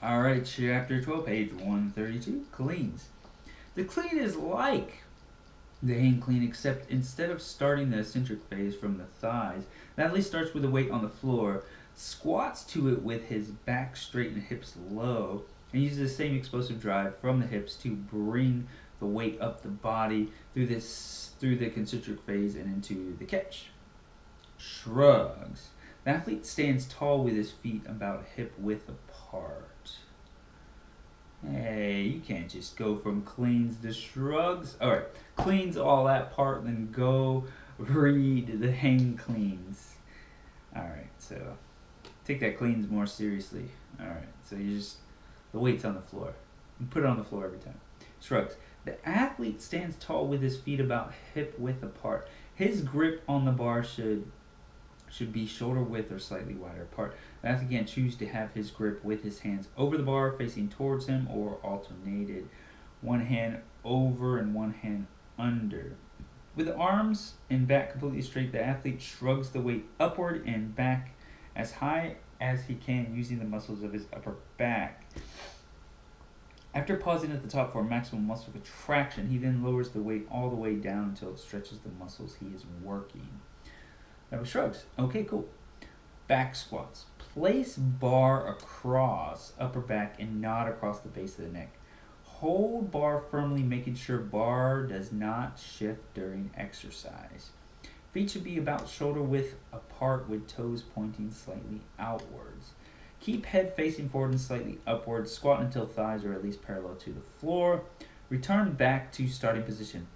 Alright, chapter 12, page 132, cleans. The clean is like the hang clean, except instead of starting the eccentric phase from the thighs, the athlete starts with the weight on the floor, squats to it with his back straight and hips low, and uses the same explosive drive from the hips to bring the weight up the body through the concentric phase and into the catch. Shrugs. The athlete stands tall with his feet about hip width apart. Hey, you can't just go from cleans to shrugs. Alright, cleans all that part, then go read the hang cleans. Alright, so take that cleans more seriously. Alright, so the weight's on the floor. You put it on the floor every time. Shrugs. The athlete stands tall with his feet about hip width apart. His grip on the bar should be shoulder width or slightly wider apart. The athlete can choose to have his grip with his hands over the bar facing towards him or alternated. One hand over and one hand under. With the arms and back completely straight, the athlete shrugs the weight upward and back as high as he can using the muscles of his upper back. After pausing at the top for maximum muscle contraction, he then lowers the weight all the way down until it stretches the muscles he is working. That was shrugs. Okay, cool. Back squats. Place bar across upper back and not across the base of the neck. Hold bar firmly, making sure bar does not shift during exercise. Feet should be about shoulder width apart with toes pointing slightly outwards. Keep head facing forward and slightly upwards. Squat until thighs are at least parallel to the floor. Return back to starting position.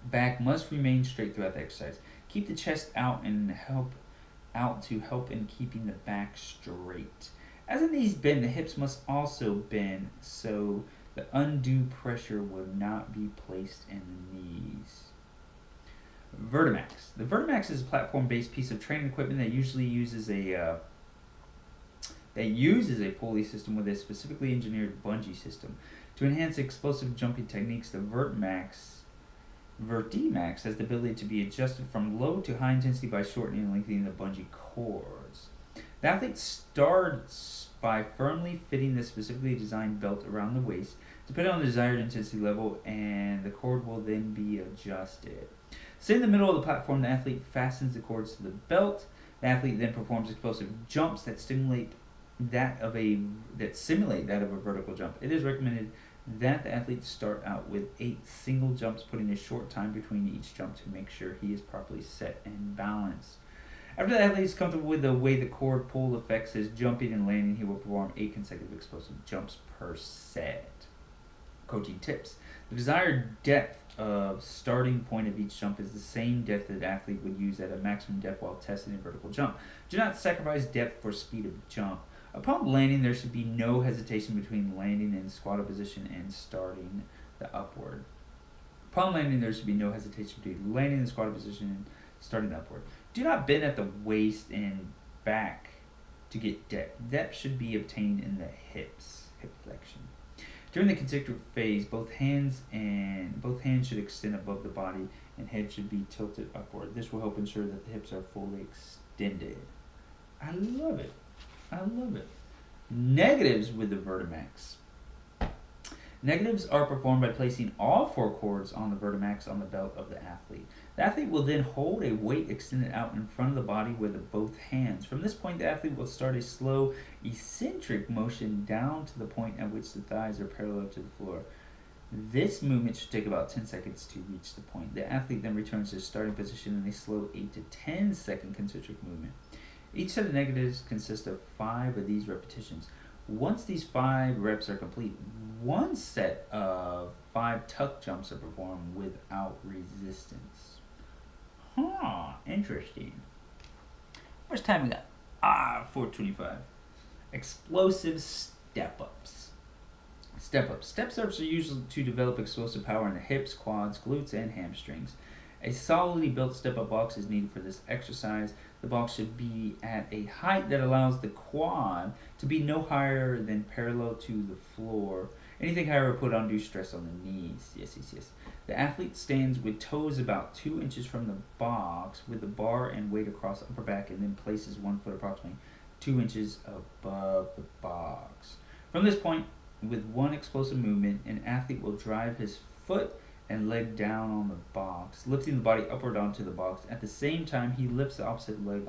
Back must remain straight throughout the exercise. Keep the chest out and help in keeping the back straight. As the knees bend, the hips must also bend so the undue pressure will not be placed in the knees. Vertimax. The Vertimax is a platform-based piece of training equipment that usually uses a pulley system with a specifically engineered bungee system. To enhance explosive jumping techniques, the Vertimax has the ability to be adjusted from low to high intensity by shortening and lengthening the bungee cords. The athlete starts by firmly fitting the specifically designed belt around the waist, depending on the desired intensity level, and the cord will then be adjusted. Sitting in the middle of the platform, the athlete fastens the cords to the belt. The athlete then performs explosive jumps that simulate that of a vertical jump. It is recommended that the athletes start out with 8 single jumps, putting a short time between each jump to make sure he is properly set and balanced. After the athlete is comfortable with the way the cord pull affects his jumping and landing, he will perform 8 consecutive explosive jumps per set. Coaching tips. The desired depth of starting point of each jump is the same depth that the athlete would use at a maximum depth while testing a vertical jump. Do not sacrifice depth for speed of jump. Upon landing, there should be no hesitation between landing in squatted position and starting the upward. Upon landing, there should be no hesitation between landing in the squatted position and starting the upward. Do not bend at the waist and back to get depth. Depth should be obtained in the hips, hip flexion. During the concentric phase, both hands should extend above the body and head should be tilted upward. This will help ensure that the hips are fully extended. I love it. I love it. Negatives with the Vertimax. Negatives are performed by placing all 4 cords on the Vertimax on the belt of the athlete. The athlete will then hold a weight extended out in front of the body with both hands. From this point, the athlete will start a slow, eccentric motion down to the point at which the thighs are parallel to the floor. This movement should take about 10 seconds to reach the point. The athlete then returns to his starting position in a slow 8 to 10 second concentric movement. Each set of negatives consists of 5 of these repetitions. Once these 5 reps are complete, one set of 5 tuck jumps are performed without resistance. Interesting. How much time we got? 4:25. Explosive step-ups. Step-ups. Step-ups are used to develop explosive power in the hips, quads, glutes, and hamstrings. A solidly built step-up box is needed for this exercise. The box should be at a height that allows the quad to be no higher than parallel to the floor. Anything higher will put undue stress on the knees. Yes. The athlete stands with toes about 2 inches from the box with the bar and weight across upper back and then places one foot approximately 2 inches above the box. From this point, with one explosive movement, an athlete will drive his foot and leg down on the box, lifting the body upward onto the box. At the same time, he lifts the opposite leg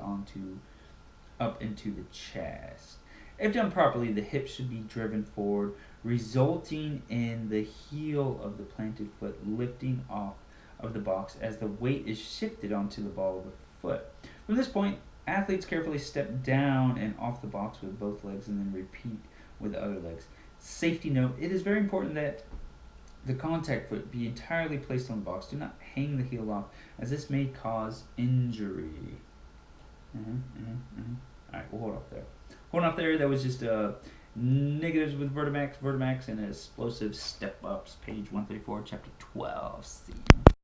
up into the chest. If done properly, the hip should be driven forward, resulting in the heel of the planted foot lifting off of the box as the weight is shifted onto the ball of the foot. From this point, athletes carefully step down and off the box with both legs and then repeat with the other legs. Safety note, it is very important that the contact foot be entirely placed on the box. Do not hang the heel off, as this may cause injury. Alright, we'll hold off there. Hold off there, that was just negatives with Vertimax, and explosive step-ups, page 134, chapter 12. See you.